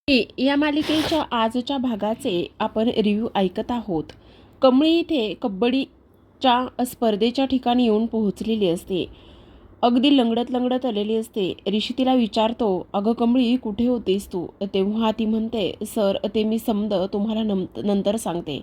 या मालिकेच्या आजच्या भागाचे आपण रिव्ह्यू ऐकत आहोत. कमळी इथे कबड्डीच्या स्पर्धेच्या ठिकाणी येऊन पोहोचलेली असते. अगदी लंगडत लंगडत आलेली असते. ऋषी तिला विचारतो, अगं कमळी कुठे होतीस तू? तेव्हा ती म्हणते, सर ते मी समद तुम्हाला नंतर सांगते.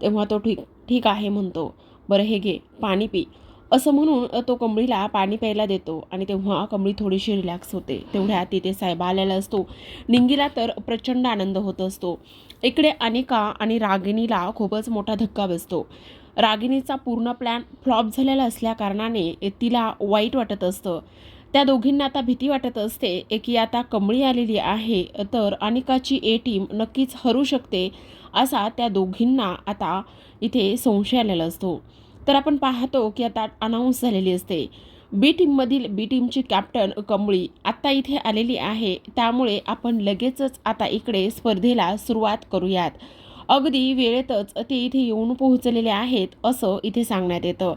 तेव्हा तो ठीक ठीक आहे म्हणतो. बरं हे घे पाणी पी असं म्हणून तो कमळीला पाणी प्यायला देतो आणि तेव्हा कमळी थोडीशी रिलॅक्स होते. तेवढ्यात तिथे साहेब आलेला असतो. निंगीला तर प्रचंड आनंद होत असतो. इकडे अनिका आणि रागिणीला खूपच मोठा धक्का बसतो. रागिणीचा पूर्ण प्लॅन फ्लॉप झालेला असल्या कारणाने तिला वाईट वाटत असतं. त्या दोघींना आता भीती वाटत असते की आता कमळी आलेली आहे तर अनिकाची ए टीम नक्कीच हरू शकते असा त्या दोघींना आता इथे संशय आलेला असतो. तर आपण पाहतो की आता अनाऊन्स झालेली असते. बी टीमची कॅप्टन कमळी आत्ता इथे आलेली आहे. त्यामुळे आपण लगेचच आता इकडे स्पर्धेला सुरुवात करूयात. अगदी वेळेतच ते इथे येऊन पोहोचलेले आहेत असं इथे सांगण्यात येतं.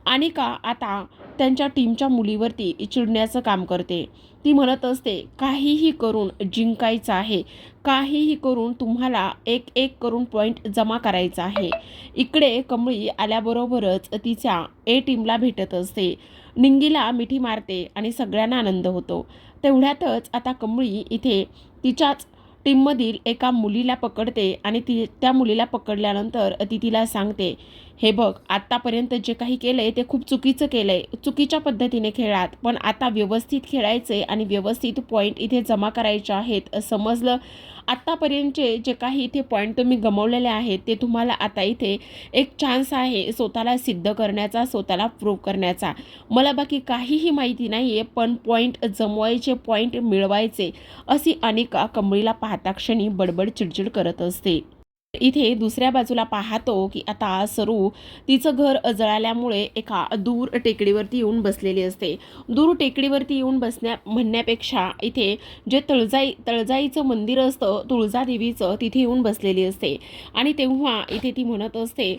अनिका आता त्यांच्या टीमच्या मुलीवरती चिडण्याचं काम करते. ती म्हणत असते, काहीही करून जिंकायचं आहे, काहीही करून तुम्हाला एक एक करून पॉईंट जमा करायचा आहे. इकडे कमळी आल्याबरोबरच तिच्या ए टीमला भेटत असते. निंगीला मिठी मारते आणि सगळ्यांना आनंद होतो. तेवढ्यातच आता कमळी इथे तिच्याच टीममधील एका मुलीला पकडते आणि त्या मुलीला पकडल्यानंतर ती तिला सांगते, हे बघ आत्तापर्यंत जे काही केलं आहे ते खूप चुकीचं केलं आहे. चुकीच्या पद्धतीने खेळात, पण आता व्यवस्थित खेळायचं आहे आणि व्यवस्थित पॉईंट इथे जमा करायचे आहेत. समजलं? आत्तापर्यंतचे जे काही इथे पॉईंट तुम्ही गमावलेले आहेत ते तुम्हाला आता इथे एक चान्स आहे स्वतःला सिद्ध करण्याचा, स्वतःला प्रूव्ह करण्याचा. मला बाकी काहीही माहिती नाही आहे, पण पॉईंट जमवायचे, पॉईंट मिळवायचे अशी अनिका कमळीला पाहता क्षणी बडबड चिडचिड करत असते. इथे दुसऱ्या बाजूला पाहतो की आता सरू तिचं घर जळाल्यामुळे एका दूर टेकडीवरती येऊन बसलेली असते. दूर टेकडीवरती येऊन म्हणण्यापेक्षा इथे जे तळजाईचं मंदिर असतं तुळजादेवीचं तिथे येऊन बसलेली असते. आणि तेव्हा इथे ती म्हणत असते,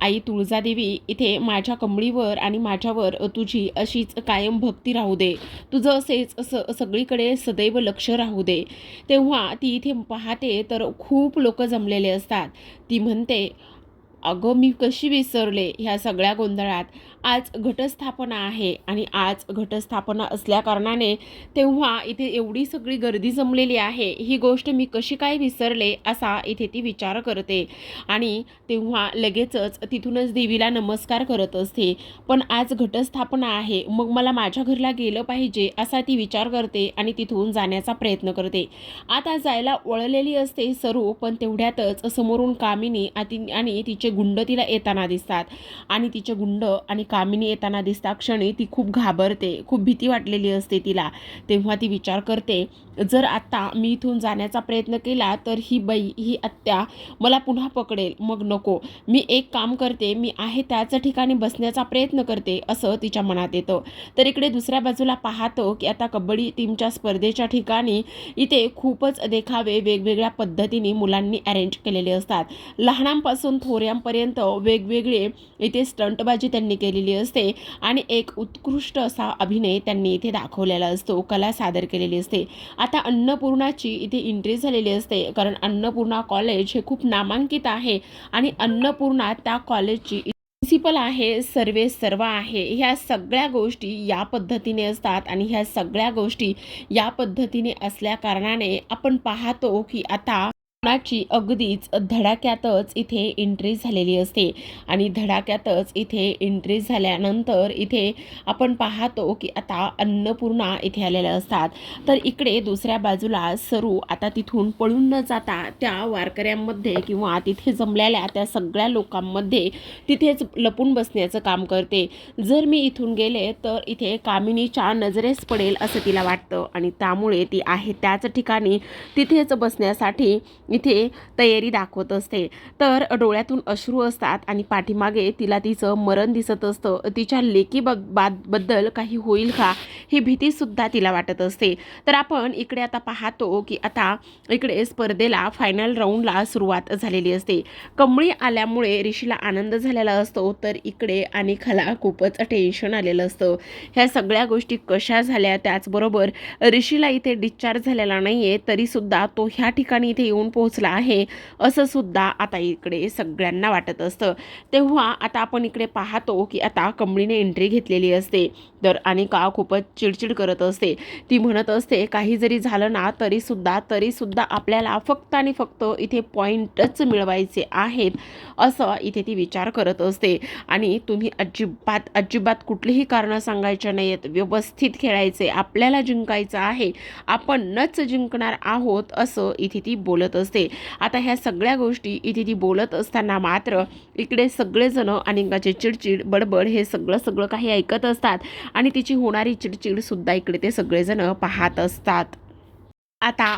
आई तुळजादेवी इथे माझ्या कमळीवर आणि माझ्यावर तुझी अशीच कायम भक्ती राहू दे, तुझं असेच सगळीकडे सदैव लक्ष राहू दे. तेव्हा ती इथे पाहते तर खूप लोक जमलेले असतात. ती म्हणते, अगं मी कशी विसरले ह्या सगळ्या गोंधळात. आज घटस्थापना आहे आणि आज घटस्थापना असल्याकारणाने तेव्हा इथे एवढी सगळी गर्दी जमलेली आहे, ही गोष्ट मी कशी काय विसरले असा इथे ती विचार करते. आणि तेव्हा लगेचच तिथूनच देवीला नमस्कार करत असते. पण आज घटस्थापना आहे, मग मला माझ्या घरला गेलं पाहिजे असा ती विचार करते आणि तिथून जाण्याचा प्रयत्न करते. आता जायला वळलेली असते सरू, पण तेवढ्यातच समोरून कामिनी आणि तिचे गुंड तिला येताना दिसतात. आणि तिचे गुंड आणि कामिनी येताना दिसता क्षणी ती खूप घाबरते, खूप भीती वाटलेली असते तिला. तेव्हा ती विचार करते, जर आत्ता मी इथून जाण्याचा प्रयत्न केला तर ही बाई, ही आत्या मला पुन्हा पकडेल. मग नको, मी एक काम करते, मी आहे त्याच ठिकाणी बसण्याचा प्रयत्न करते असं तिच्या मनात येतं. तर इकडे दुसऱ्या बाजूला पाहतो की आता कबड्डी टीमच्या स्पर्धेच्या ठिकाणी इथे खूपच देखावे वेगवेगळ्या पद्धतीने मुलांनी अरेंज केलेले असतात. लहानांपासून थोऱ्यांपर्यंत वेगवेगळे इथे स्टंटबाजी त्यांनी केलेली असते आणि एक उत्कृष्ट असा अभिनय त्यांनी इथे दाखवलेला असतो, कला सादर केलेली असते. आता अन्नपूर्णाची इथे एंट्री झालेली असते, कारण अन्नपूर्णा कॉलेज हे खूप नामांकित आहे आणि अन्नपूर्णा त्या कॉलेजची प्रिन्सिपल आहे, सर्व आहे. ह्या सगळ्या गोष्टी या पद्धतीने असतात आणि ह्या सगळ्या गोष्टी या पद्धतीने असल्या कारणाने आपण पाहतो की आता ची अगदीच धडाक्यातच इथे एंट्री झालेली असते. आणि धडाक्यातच इथे एंट्री झाल्यानंतर इथे आपण पाहतो की आता अन्नपूर्णा इथे आलेल्या असतात. तर इकडे दुसऱ्या बाजूला सरू आता तिथून पळून न जाता त्या वारकऱ्यांमध्ये किंवा तिथे जमलेल्या त्या सगळ्या लोकांमध्ये तिथेच लपून बसण्याचं काम करते. जर मी इथून गेले तर इथे कामिनीच्या नजरेस पडेल असं तिला वाटतं आणि त्यामुळे ती आहे त्याच ठिकाणी तिथेच बसण्यासाठी इथे तयारी दाखवत असते. तर डोळ्यातून अश्रू असतात आणि पाठीमागे तिला तिचं मरण दिसत असतं. तिच्या बद्दल काही होईल का ही भीतीसुद्धा तिला वाटत असते. तर आपण इकडे आता पाहतो की आता इकडे स्पर्धेला फायनल राऊंडला सुरुवात झालेली असते. कमळी आल्यामुळे ऋषीला आनंद झालेला असतो, तर इकडे अनिकाला खूपच टेन्शन आलेलं असतं. ह्या सगळ्या गोष्टी कशा झाल्या, त्याचबरोबर ऋषीला इथे डिस्चार्ज झालेला नाही आहे तरीसुद्धा तो ह्या ठिकाणी इथे येऊन पोहोचला आहे असं सुद्धा आता इकडे सगळ्यांना वाटत असतं. तेव्हा आता आपण इकडे पाहतो की आता कमळीने एंट्री घेतलेली असते. तर अनिका खूपच चिडचिड करत असते. ती म्हणत असते काही जरी झालं ना तरीसुद्धा आपल्याला फक्त आणि फक्त इथे पॉईंटच मिळवायचे आहेत असं इथे ती विचार करत असते. आणि तुम्ही अजिबात कुठलीही कारणं सांगायची नाही आहेत, व्यवस्थित खेळायचे, आपल्याला जिंकायचं आहे, आपणच जिंकणार आहोत असं इथे ती बोलत असते. आता ह्या सगळ्या गोष्टी इथे ती बोलत असताना मात्र इकडे सगळेजण अनिकाची चिडचिड बडबड हे सगळं काही ऐकत असतात आणि तिची होणारी चिडचिड सुद्धा इकडे ते सगळेजण पाहत असतात. आता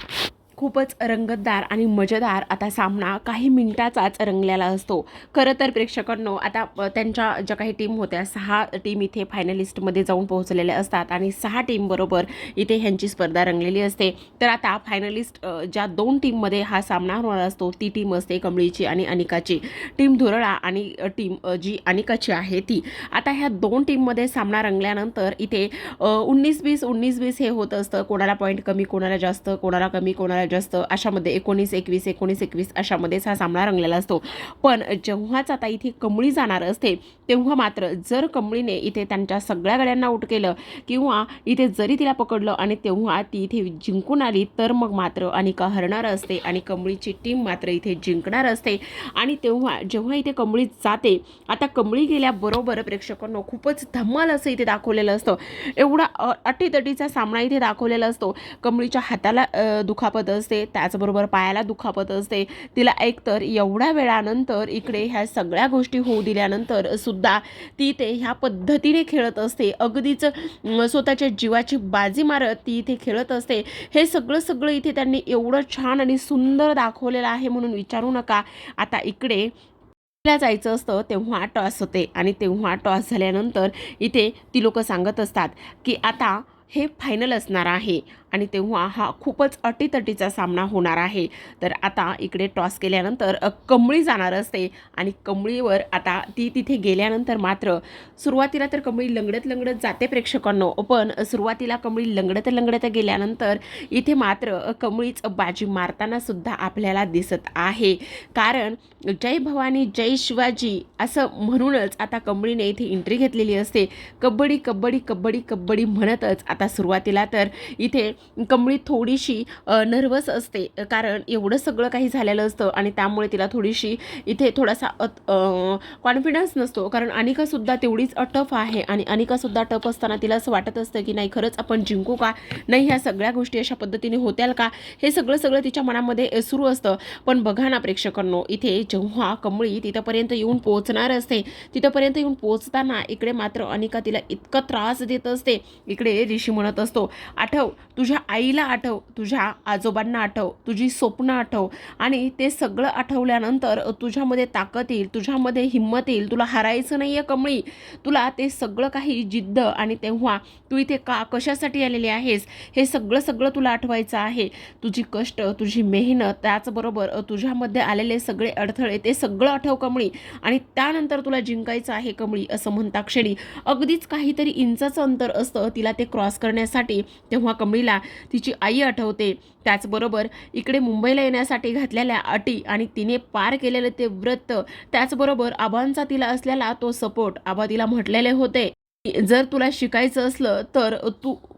खूपच रंगतदार आणि मजेदार आता सामना काही मिनिटाचाच रंगलेला असतो. खरं तर प्रेक्षकांनो आता त्यांच्या ज्या काही टीम होत्या 6 टीम इथे फायनलिस्टमध्ये जाऊन पोहोचलेल्या असतात आणि 6 टीमबरोबर इथे ह्यांची स्पर्धा रंगलेली असते. तर आता फायनलिस्ट ज्या 2 टीममध्ये हा सामना होणार असतो ती टीम असते कमळीची आणि अनिकाची. टीम धुरळा आणि टीम जी अनिकाची आहे ती. आता ह्या 2 टीममध्ये सामना रंगल्यानंतर इथे 19-20 हे होत असतं. कोणाला पॉईंट कमी, कोणाला जास्त, कोणाला कमी, कोणाला जास्त, अशामध्ये 19-21 अशामध्येच हा सामना रंगलेला असतो. पण जेव्हाच आता इथे कमळी जाणार असते तेव्हा मात्र जर कमळीने इथे त्यांच्या सगळ्या गड्यांना आऊट केलं किंवा इथे जरी तिला पकडलं आणि तेव्हा ती इथे जिंकून आली तर मग मात्र अनिका हरणार असते आणि कमळीची टीम मात्र इथे जिंकणार असते. आणि जेव्हा इथे कमळी जाते, आता कमळी गेल्याबरोबर प्रेक्षकांना खूपच धमाल असं इथे दाखवलेलं असतं. एवढा अटीतटीचा सामना इथे दाखवलेला असतो. कमळीच्या हाताला दुखापत असते, त्याचबरोबर पायाला दुखापत असते. तिला एकतर एवढ्या वेळानंतर इकडे ह्या सगळ्या गोष्टी होऊ दिल्यानंतर सुद्धा ती ते ह्या पद्धतीने खेळत असते. अगदीच स्वतःच्या जीवाची बाजी मारत ती इथे खेळत असते. हे सगळं इथे त्यांनी एवढं छान आणि सुंदर दाखवलेलं आहे म्हणून विचारू नका. आता इकडे जायचं असतं तेव्हा टॉस होते आणि तेव्हा टॉस झाल्यानंतर इथे ती लोक सांगत असतात की आता हे फायनल असणार आहे आणि तेव्हा हा खूपच अटीतटीचा सामना होणार आहे. तर आता इकडे टॉस केल्यानंतर कमळी जाणार असते आणि कमळीवर आता ती तिथे गेल्यानंतर मात्र सुरुवातीला तर कमळी लंगडत जाते प्रेक्षकांनो, पण सुरुवातीला कमळी लंगडत गेल्यानंतर इथे मात्र कमळीच बाजी मारताना सुद्धा आपल्याला दिसत आहे. कारण जय भवानी जय शिवाजी असं म्हणूनच आता कमळीने इथे एंट्री घेतलेली असते. कबड्डी म्हणतच आता सुरुवातीला तर इथे कमळी थोडीशी नर्वस असते, कारण एवढं सगळं काही झालेलं असतं आणि त्यामुळे तिला थोडीशी इथे थोडासा कॉन्फिडन्स नसतो. कारण अनिकासुद्धा तेवढीच टफ आहे आणि अनिकासुद्धा टफ असताना तिला असं वाटत असतं की नाही खरंच आपण जिंकू का, नाही ह्या सगळ्या गोष्टी अशा पद्धतीने होत्याल का, हे सगळं तिच्या मनामध्ये सुरू असतं. पण बघा ना प्रेक्षकांनो, इथे जेव्हा कमळी तिथंपर्यंत येऊन पोहोचणार असते, तिथंपर्यंत येऊन पोहोचताना इकडे मात्र अनिका तिला इतका त्रास देत असते. इकडे ऋषी म्हणत असतो आठव, तुझ्या आईला आठव, तुझ्या आजोबांना आठव, तुझी स्वप्न आठव आणि ते सगळं आठवल्यानंतर तुझ्यामध्ये ताकद येईल, तुझ्यामध्ये हिंमत येईल. तुला हरायचं नाही आहे कमळी, तुला ते सगळं काही जिद्द आणि तेव्हा तू इथे कशासाठी आलेली आहेस हे सगळं तुला आठवायचं आहे. तुझी कष्ट, तुझी मेहनत, त्याचबरोबर तुझ्यामध्ये आलेले सगळे अडथळे ते सगळं आठव कमळी आणि त्यानंतर तुला जिंकायचं आहे कमळी असं म्हणता क्षणी अगदीच काहीतरी इंचाचं अंतर असतं तिला ते क्रॉस करण्यासाठी. तेव्हा कमळीला तिची आई आठवते, त्याचबरोबर इकडे मुंबईला येण्यासाठी घातलेल्या अटी आणि तिने पार केलेलं ते व्रत, त्याचबरोबर आबांचा तिला असलेला तो सपोर्ट. आबा तिला म्हटलेले होते जर तुला शिकायचं असलं तर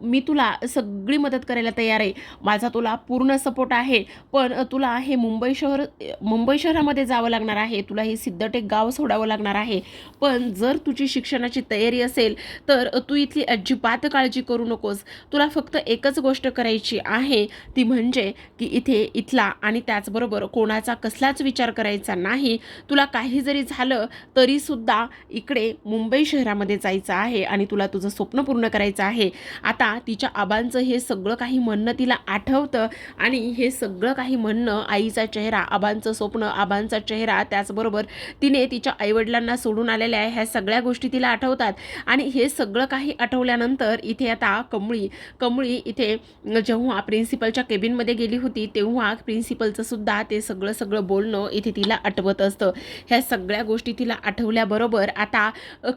मी तुला सगळी मदत करायला तयार आहे, माझा तुला पूर्ण सपोर्ट आहे, पण तुला हे मुंबई शहरामध्ये जावं लागणार आहे, तुला हे सिद्धटेक गाव सोडावं लागणार आहे. पण जर तुझी शिक्षणाची तयारी असेल तर तू इथली अजिबात काळजी करू नकोस. तुला फक्त एकच गोष्ट करायची आहे, ती म्हणजे की इथला आणि त्याचबरोबर कोणाचा कसलाच विचार करायचा नाही. तुला काही जरी झालं तरीसुद्धा इकडे मुंबई शहरामध्ये जायचं आहे. आहे आणि तुला तुझं स्वप्न पूर्ण करायचं आहे. आता तिच्या आबांचं हे सगळं काही म्हणणं तिला आठवतं आणि हे सगळं काही म्हणणं, आईचा चेहरा, आबांचं स्वप्न, आबांचा चेहरा, त्याचबरोबर तिने तिच्या आईवडिलांना सोडून आलेल्या ह्या सगळ्या गोष्टी तिला आठवतात. आणि हे सगळं काही आठवल्यानंतर इथे आता कमळी इथे जेव्हा प्रिन्सिपलच्या केबिनमध्ये गेली होती तेव्हा प्रिन्सिपलचं सुद्धा ते सगळं बोलणं इथे तिला आठवत असतं. ह्या सगळ्या गोष्टी तिला आठवल्याबरोबर आता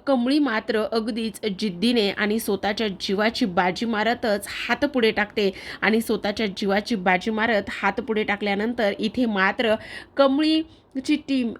कमळी मात्र अगदीच जिद्दीने आणि स्वतःच्या जीवाची बाजी मारतच हात पुढे टाकते. आणि स्वतःच्या जीवाची बाजी मारत हात पुढे टाकल्यानंतर इथे मात्र कमळीची टीम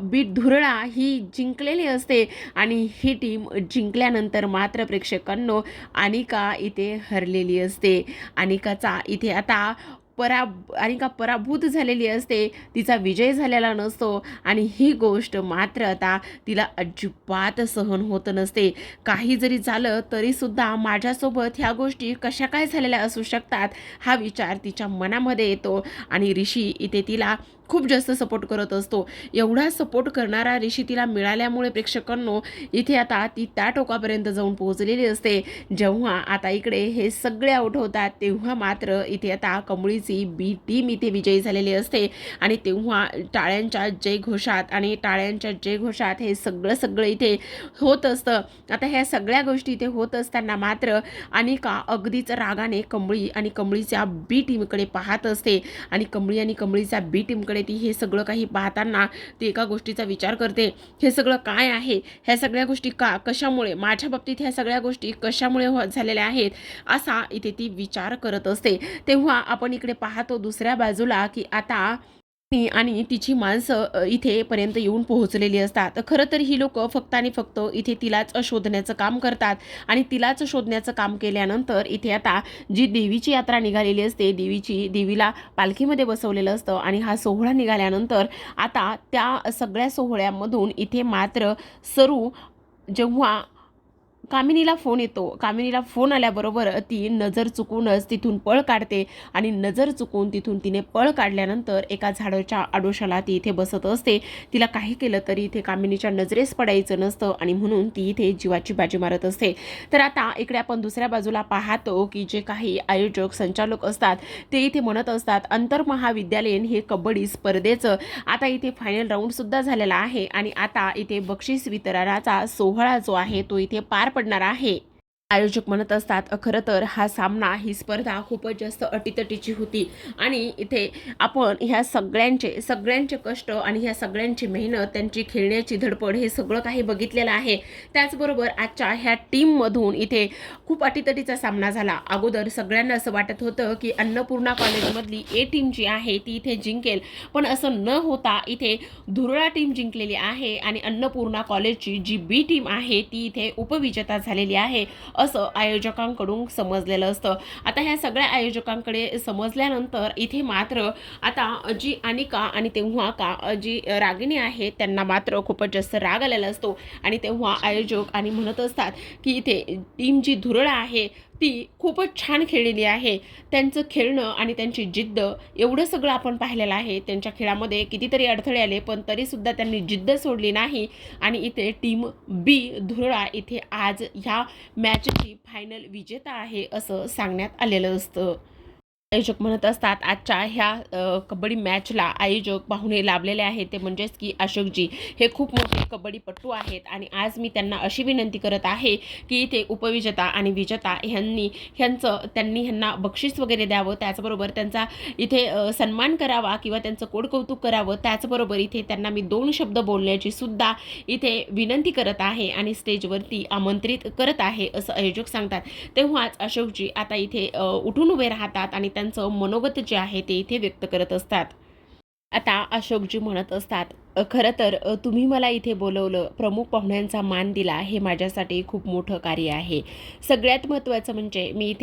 बी धुरळा ही जिंकलेली असते. आणि ही टीम जिंकल्यानंतर मात्र प्रेक्षकांनो अनिका इथे हरलेली असते. अनिकाचा इथे आता अनिका पराभूत झालेली असते. तिचा विजय झालेला नसतो आणि ही गोष्ट मात्र आता तिला अजिबात सहन होत नसते. काही जरी झालं तरीसुद्धा माझ्यासोबत ह्या गोष्टी कशा काय झालेल्या असू शकतात हा विचार तिच्या मनामध्ये येतो. आणि ऋषी इथे तिला खूप जास्त सपोर्ट करत असतो. एवढा सपोर्ट करणारा ऋषी तिला मिळाल्यामुळे प्रेक्षकांनो इथे आता ती त्या टोकापर्यंत जाऊन पोहोचलेली असते. जेव्हा आता इकडे हे सगळे आउट होतात तेव्हा मात्र इथे आता कमळीची बी टीम इथे विजयी झालेली असते. आणि तेव्हा टाळ्यांच्या जयघोषात हे सगळं इथे होत असतं. आता ह्या सगळ्या गोष्टी इथे होत असताना मात्र अनिका अगदीच रागाने कमळी आणि कमळीच्या बी टीमकडे पाहत असते. आणि कमळी आणि कमळीच्या बी टीमकडे ती हे सगळं काही पाहताना ती एका गोष्टीचा विचार करते. हे सगळं काय आहे? ह्या सगळ्या गोष्टी कशामुळे माझ्या बाबतीत ह्या सगळ्या गोष्टी कशामुळे झालेल्या आहेत असा इथे ती विचार करत असते. तेव्हा आपण इकडे पाहतो दुसऱ्या बाजूला की आता आणि तिची माणसं इथेपर्यंत येऊन पोहोचलेली असतात. खरं तर ही लोक फक्त आणि फक्त इथे तिलाच शोधण्याचं काम करतात. आणि तिलाच शोधण्याचं काम केल्यानंतर इथे आता जी देवीची यात्रा निघालेली असते, देवीला पालखीमध्ये बसवलेलं असतं. आणि हा सोहळा निघाल्यानंतर आता त्या सगळ्या सोहळ्यामधून इथे मात्र सरू जेव्हा कामिनीला फोन येतो, कामिनीला फोन आल्याबरोबर ती नजर चुकूनच तिथून पळ काढते. आणि नजर चुकून तिथून तिने पळ काढल्यानंतर एका झाडाच्या आडोशाला ती इथे बसत असते. तिला काही केलं तरी इथे कामिनीच्या नजरेस पडायचं नसतं आणि म्हणून ती इथे जीवाची बाजी मारत असते. तर आता इकडे आपण दुसऱ्या बाजूला पाहतो की जे काही आयोजक संचालक असतात ते इथे म्हणत असतात आंतरमहाविद्यालयीन हे कबड्डी स्पर्धेचं आता इथे फायनल राऊंडसुद्धा झालेला आहे. आणि आता इथे बक्षीस वितरणाचा सोहळा जो आहे तो इथे पार पडणार आहे. आयोजक म्हणत असतात खरं तर हा सामना, ही स्पर्धा खूपच जास्त अटीतटीची होती. आणि इथे आपण ह्या सगळ्यांचे कष्ट आणि ह्या सगळ्यांची मेहनत, त्यांची खेळण्याची धडपड हे सगळं काही बघितलेलं आहे. त्याचबरोबर आजच्या ह्या टीममधून इथे खूप अटीतटीचा सामना झाला. अगोदर सगळ्यांना असं वाटत होतं की अन्नपूर्णा कॉलेजमधली ए टीम जी आहे ती इथे जिंकेल, पण असं न होता इथे धुरळा टीम जिंकलेली आहे. आणि अन्नपूर्णा कॉलेजची जी बी टीम आहे ती इथे उपविजेता झालेली आहे असं आयोजकांकडून समजलेलं असतं. आता ह्या सगळ्या आयोजकांकडे समजल्यानंतर इथे मात्र आता जी अनिका आणि तेव्हा जी रागिणी आहे त्यांना मात्र खूपच जास्त राग आलेला असतो. आणि तेव्हा आयोजक आणि म्हणत असतात की इथे टीम जी धुरळा आहे ती खूपच छान खेळलेली आहे. त्यांचं खेळणं आणि त्यांची जिद्द एवढं सगळं आपण पाहिलेलं आहे. त्यांच्या खेळामध्ये कितीतरी अडथळे आले पण तरीसुद्धा त्यांनी जिद्द सोडली नाही. आणि इथे टीम बी धुरळा इथे आज ह्या मॅचची फायनल विजेता आहे असं सांगण्यात आलेलं असतं. आयोजक म्हणत असतात आजच्या ह्या कबड्डी मॅचला आयोजक पाहुणे लाभलेले आहेत ते म्हणजेच की अशोकजी हे खूप मोठे कबड्डीपटू आहेत. आणि आज मी त्यांना अशी विनंती करत आहे की इथे उपविजेता आणि विजेता त्यांनी ह्यांना बक्षीस वगैरे द्यावं, त्याचबरोबर त्यांचा इथे सन्मान करावा किंवा त्यांचं कोडकौतुक करावं. त्याचबरोबर इथे त्यांना मी 2 शब्द बोलण्याची सुद्धा इथे विनंती करत आहे आणि स्टेजवरती आमंत्रित करत आहे असं आयोजक सांगतात. तेव्हाच अशोकजी आता इथे उठून उभे राहतात आणि त्यांचं मनोगत जे आहे ते इथे व्यक्त करत असतात. आता अशोकजी म्हणत असतात खरं तर तुम्ही मला इथे बोलवलं, प्रमुख पाहुण्यांचा मान दिला, हे माझ्यासाठी खूप मोठं कार्य आहे. सगळ्यात महत्त्वाचं म्हणजे मी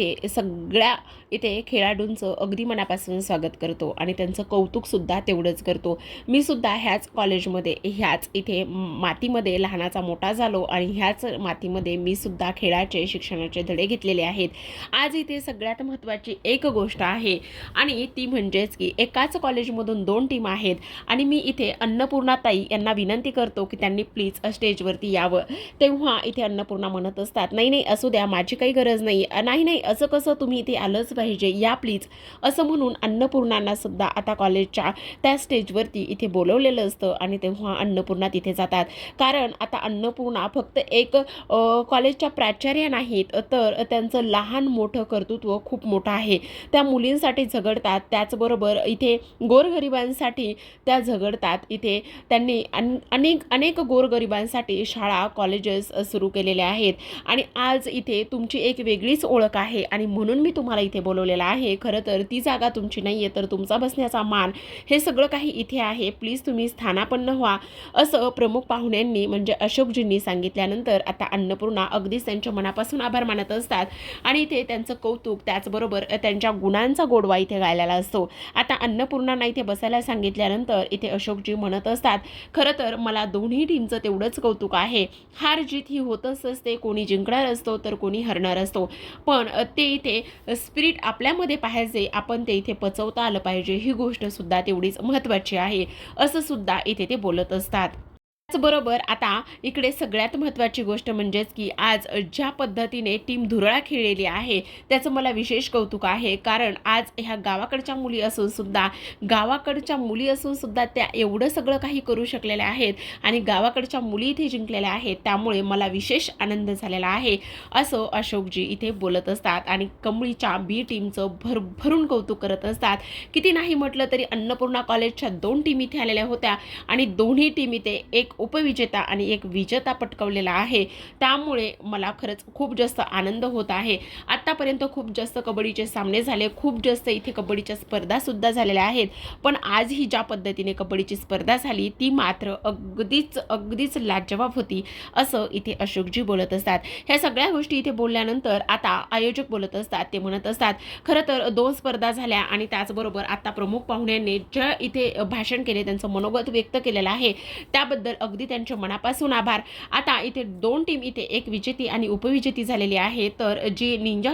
इथे खेळाडूंचं अगदी मनापासून स्वागत करतो आणि त्यांचं कौतुकसुद्धा तेवढंच करतो. मी सुद्धा ह्याच कॉलेजमध्ये ह्याच इथे मातीमध्ये लहानाचा मोठा झालो आणि ह्याच मातीमध्ये मी सुद्धा खेळाचे शिक्षणाचे धडे घेतलेले आहेत. आज इथे सगळ्यात महत्त्वाची एक गोष्ट आहे आणि ती म्हणजेच की एकाच कॉलेजमधून 2 टीम आहेत आणि मी इथे अन्नपूर्णा अन्नपूर्णाताई यांना विनंती करतो की त्यांनी प्लीज स्टेजवरती यावं. तेव्हा इथे अन्नपूर्णा म्हणत असतात, नाही नाही असू द्या, माझी काही गरज नाही. नाही नाही असं कसं, तुम्ही इथे आलंच पाहिजे, या प्लीज, असं म्हणून अन्नपूर्णांना सुद्धा आता कॉलेजच्या त्या स्टेजवरती इथे बोलवलेलं असतं. आणि तेव्हा अन्नपूर्णा तिथे जातात, कारण आता अन्नपूर्णा फक्त एक कॉलेजच्या प्राचार्या नाहीत, तर त्यांचं लहान मोठं कर्तृत्व खूप मोठं आहे. त्या मुलींसाठी झगडतात, त्याचबरोबर इथे गोरगरिबांसाठी त्या झगडतात. इथे त्यांनी अनेक गोरगरिबांसाठी शाळा कॉलेजेस सुरू केलेले आहेत. आणि आज इथे तुमची एक वेगळीच ओळख आहे आणि म्हणून मी तुम्हाला इथे बोलवलेलं आहे. खरं तर ती जागा तुमची नाही आहे, तर तुमचा बसण्याचा मान हे सगळं काही इथे आहे. प्लीज तुम्ही स्थानापन्न व्हा, असं प्रमुख पाहुण्यांनी म्हणजे अशोकजींनी सांगितल्यानंतर आता अन्नपूर्णा अगदीच त्यांच्या मनापासून आभार मानत असतात. आणि इथे त्यांचं कौतुक, त्याचबरोबर त्यांच्या गुणांचा गोडवा इथे गायलेला असतो. आता अन्नपूर्णांना इथे बसायला सांगितल्यानंतर इथे अशोकजी म्हणत असतात, खरं तर मला दोन्ही टीमचं तेवढंच कौतुक आहे. हार जीत ही होतच असते, कोणी जिंकणार असतो तर कोणी हरणार असतो, पण ते इथे स्पिरिट आपल्यामध्ये पाहिजे, आपण ते इथे पचवता आलं पाहिजे, ही गोष्ट सुद्धा तेवढीच महत्त्वाची आहे, असं सुद्धा इथे ते बोलत असतात. त्याचबरोबर आता इकडे सगळ्यात महत्त्वाची गोष्ट म्हणजेच की आज ज्या पद्धतीने टीम धुरळा खेळलेली आहे त्याचं मला विशेष कौतुक आहे. कारण आज ह्या गावाकडच्या मुली असून सुद्धा त्या एवढं सगळं काही करू शकलेल्या आहेत आणि गावाकडच्या मुली इथे जिंकलेल्या आहेत, त्यामुळे मला विशेष आनंद झालेला आहे, असं अशोकजी इथे बोलत असतात. आणि कमळीच्या बी टीमचं भरभरून कौतुक करत असतात. किती नाही म्हटलं तरी अन्नपूर्णा कॉलेजच्या 2 टीम इथे आलेल्या होत्या आणि दोन्ही टीम इथे एक उपविजेता आणि एक विजेता पटकावलेला आहे. त्यामुळे मला खरंच खूप जास्त आनंद होत आहे. आत्तापर्यंत खूप जास्त कबड्डीचे सामने झाले, खूप जास्त इथे कबड्डीच्या स्पर्धासुद्धा झालेल्या आहेत, पण आज ही ज्या पद्धतीने कबड्डीची स्पर्धा झाली ती मात्र अगदीच लाजवाब होती, असं इथे अशोकजी बोलत असतात. ह्या सगळ्या गोष्टी इथे बोलल्यानंतर आता आयोजक बोलत असतात. ते म्हणत असतात, खरं तर 2 स्पर्धा झाल्या आणि त्याचबरोबर आता प्रमुख पाहुण्यांनी ज्या इथे भाषण केले, त्यांचं मनोगत व्यक्त केलेलं आहे, त्याबद्दल अगदी त्यांच्या मनापासून आभार. आता इथे 2 टीम, इथे एक विजेती आणि उपविजेती झालेली आहे. तर जी निंजा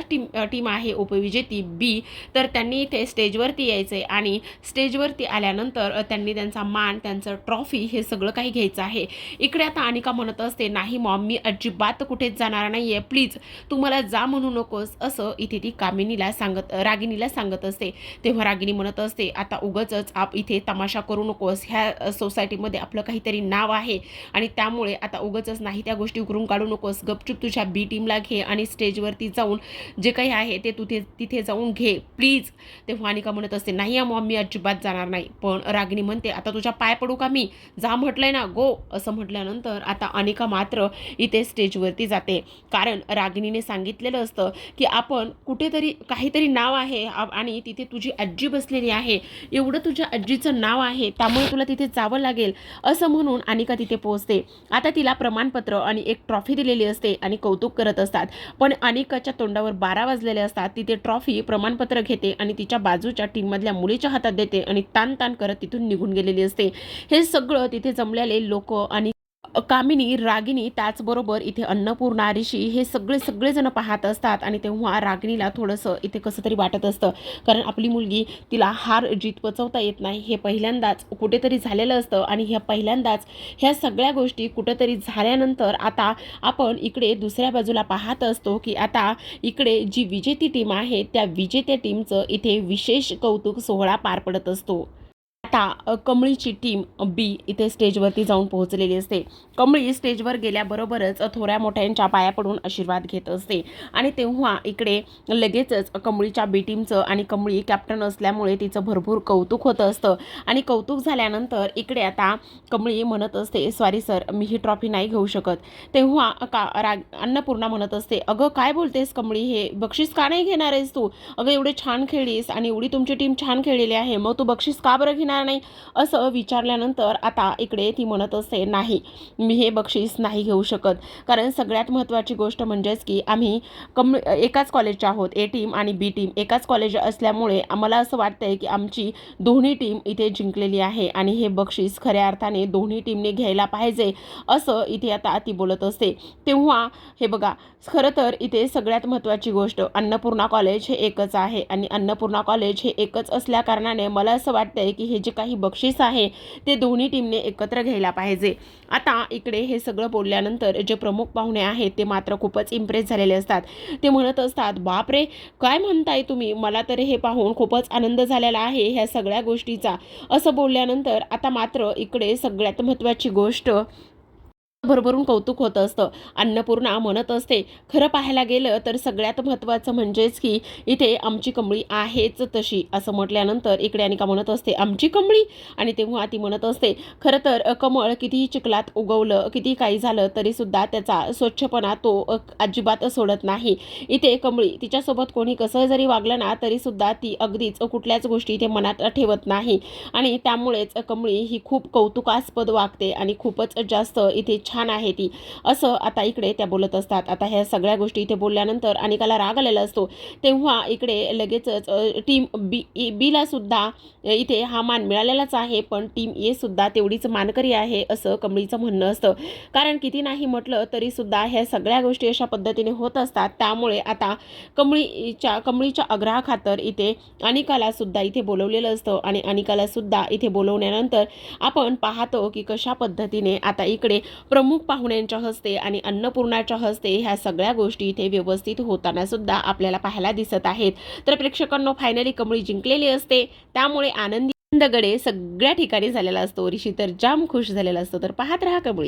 टीम आहे उपविजेती बी, तर त्यांनी इथे स्टेजवरती यायचे आणि स्टेजवरती आल्यानंतर त्यांनी त्यांचा मान, त्यांचं ट्रॉफी हे सगळं काही घ्यायचं आहे. इकडे आता अनिका म्हणत असते, नाही मॉम, मी अजिबात कुठेच जाणार नाहीये, प्लीज तू मला जा म्हणू नकोस, असं इथे ती रागिनीला सांगत असते. तेव्हा रागिनी म्हणत असते, आता उगाचच इथे तमाशा करू नकोस, ह्या सोसायटीमध्ये आपलं काहीतरी नाव आहे आणि त्यामुळे आता उगाचच नाही त्या गोष्टी उकरून काढू नकोस, गपचूप तुझ्या बी टीमला घे आणि स्टेजवरती जाऊन जे काही आहे ते तिथे जाऊन घे प्लीज. तेव्हा अनिका म्हणत असते, नाही मॉम, मी अजिबात जाणार नाही. पण रागिनी म्हणते, आता तुझ्या पाय पडू का मी, जा म्हटलंय ना, गो, असं म्हटल्यानंतर आता अनिका मात्र इथे स्टेजवरती जाते. कारण रागिनीने सांगितलेलं असतं की आपण कुठेतरी काहीतरी नाव आहे आणि तिथे तुझी आजी बसलेली आहे, एवढं तुझ्या आजीचं नाव आहे, त्यामुळे तुला तिथे जावं लागेल, असं म्हणून अनिका तिथे पोहोचते. आता तिला प्रमाणपत्र आणि एक ट्रॉफी दिलेली असते आणि कौतुक करत असतात. पण अनिकाच्या तोंडावर 12 वाजलेले असतात. तिथे ट्रॉफी, प्रमाणपत्र घेते आणि तिच्या बाजूच्या टीममधल्या मुलीच्या हातात देते आणि ताण करत तिथून निघून गेलेली असते. हे सगळं तिथे जमलेले लोक आणि कामिनी, रागिनी, त्याचबरोबर इथे अन्नपूर्णा, ऋषी हे सगळेजण पाहत असतात. आणि तेव्हा रागिनीला थोडंसं इथे कसं तरी वाटत असतं, कारण आपली मुलगी, तिला हार जीत पचवता येत नाही, हे पहिल्यांदाच कुठेतरी झालेलं असतं. आणि ह्या सगळ्या गोष्टी कुठेतरी झाल्यानंतर आता आपण इकडे दुसऱ्या बाजूला पाहत असतो की आता इकडे जी विजेती टीम आहे त्या विजेत्या टीमचं इथे विशेष कौतुक सोहळा पार पडत असतो. आता कमळीची टीम बी इथे स्टेजवरती जाऊन पोहोचलेली असते. कमळी स्टेजवर गेल्याबरोबरच थोड्या मोठ्यांच्या पाया पडून आशीर्वाद घेत असते. आणि तेव्हा इकडे लगेचच कमळीच्या बी टीमचं, आणि कमळी कॅप्टन असल्यामुळे तिचं भरपूर कौतुक होतं असतं. आणि कौतुक झाल्यानंतर इकडे आता कमळी म्हणत असते, सॉरी सर, मी ही ट्रॉफी नाही घेऊ शकत. तेव्हा अन्नपूर्णा म्हणत असते, अगं काय बोलतेस कमळी, हे बक्षीस का नाही घेणार आहेस तू, अगं एवढे छान खेळलीस आणि एवढी तुमची टीम छान खेळलेली आहे, मग तू बक्षीस का बरं घेणार नाही, असं विचारल्यानंतर आता इकडे ती म्हणत असते, नाही, मी हे बक्षीस नाही घेऊ शकत. कारण सगळ्यात महत्त्वाची गोष्ट म्हणजेच की आम्ही एकाच कॉलेजचे आहोत, ए टीम आणि बी टीम एकाच कॉलेज असल्यामुळे आम्हाला असं वाटतंय की आमची दोन्ही टीम इथे जिंकलेली आहे आणि हे बक्षीस खऱ्या अर्थाने दोन्ही टीमने घ्यायला पाहिजे, असं इथे आता ती बोलत असते. तेव्हा हे बघा, खरं तर इथे सगळ्यात महत्त्वाची गोष्ट, अन्नपूर्णा कॉलेज हे एकच आहे आणि अन्नपूर्णा कॉलेज हे एकच असल्या कारणाने मला असं वाटतंय की हे जे काही बक्षीस आहे ते दोन्ही टीमने एकत्र घ्यायला पाहिजे. आता इकडे हे सगळं बोलल्यानंतर जे प्रमुख पाहुणे आहेत ते मात्र खूपच इम्प्रेस झालेले असतात. ते म्हणत असतात, बापरे काय म्हणताय तुम्ही, मला तर हे पाहून खूपच आनंद झालेला आहे ह्या सगळ्या गोष्टीचा. असं बोलल्यानंतर आता मात्र इकडे सगळ्यात महत्त्वाची गोष्ट भरभरून कौतुक होत असतं. अन्नपूर्णा म्हणत असते, खरं पाहायला गेलं तर सगळ्यात महत्त्वाचं म्हणजेच की इथे आमची कमळी आहेच तशी. असं म्हटल्यानंतर इकडे अनिका म्हणत असते, आमची कमळी? आणि तेव्हा ती म्हणत असते, खरं तर कमळ कितीही चिखलात उगवलं, किती काही झालं तरीसुद्धा त्याचा स्वच्छपणा तो अजिबात सोडत नाही. इथे कमळी तिच्यासोबत कोणी कसं जरी वागलं ना तरीसुद्धा ती अगदीच कुठल्याच गोष्टी इथे मनात ठेवत नाही आणि त्यामुळेच कमळी ही खूप कौतुकास्पद वागते आणि खूपच जास्त इथे छान आहे ती. असं आता इकडे त्या बोलत असतात. आता ह्या सगळ्या गोष्टी इथे बोलल्यानंतर अनिकाला राग आलेला असतो. तेव्हा इकडे लगेचच टीम बीला सुद्धा इथे हा मान मिळालेलाच आहे, पण टीम ए सुद्धा तेवढीच मानकरी आहे असं कमळीचं म्हणणं असतं. कारण किती नाही म्हटलं तरी सुद्धा ह्या सगळ्या गोष्टी अशा पद्धतीने होत असतात. त्यामुळे आता कमळीच्या आग्रहाखातर इथे अनिकाला सुद्धा इथे बोलवलेलं असतं आणि अनिकाला सुद्धा इथे बोलवल्यानंतर आपण पाहतो की कशा पद्धतीने आता इकडे प्रमुख पाहुण्यांच्या हस्ते आणि अन्नपूर्णाच्या हस्ते ह्या सगळ्या गोष्टी इथे व्यवस्थित होताना सुद्धा आपल्याला पाहायला दिसत आहेत. तर प्रेक्षकांनो फायनली कमळी जिंकलेली असते. त्यामुळे आनंदी गडे सगळ्या ठिकाणी झालेला असतो. ऋषी तर जाम खुश झालेला असतो. तर पाहत रहा कमळी.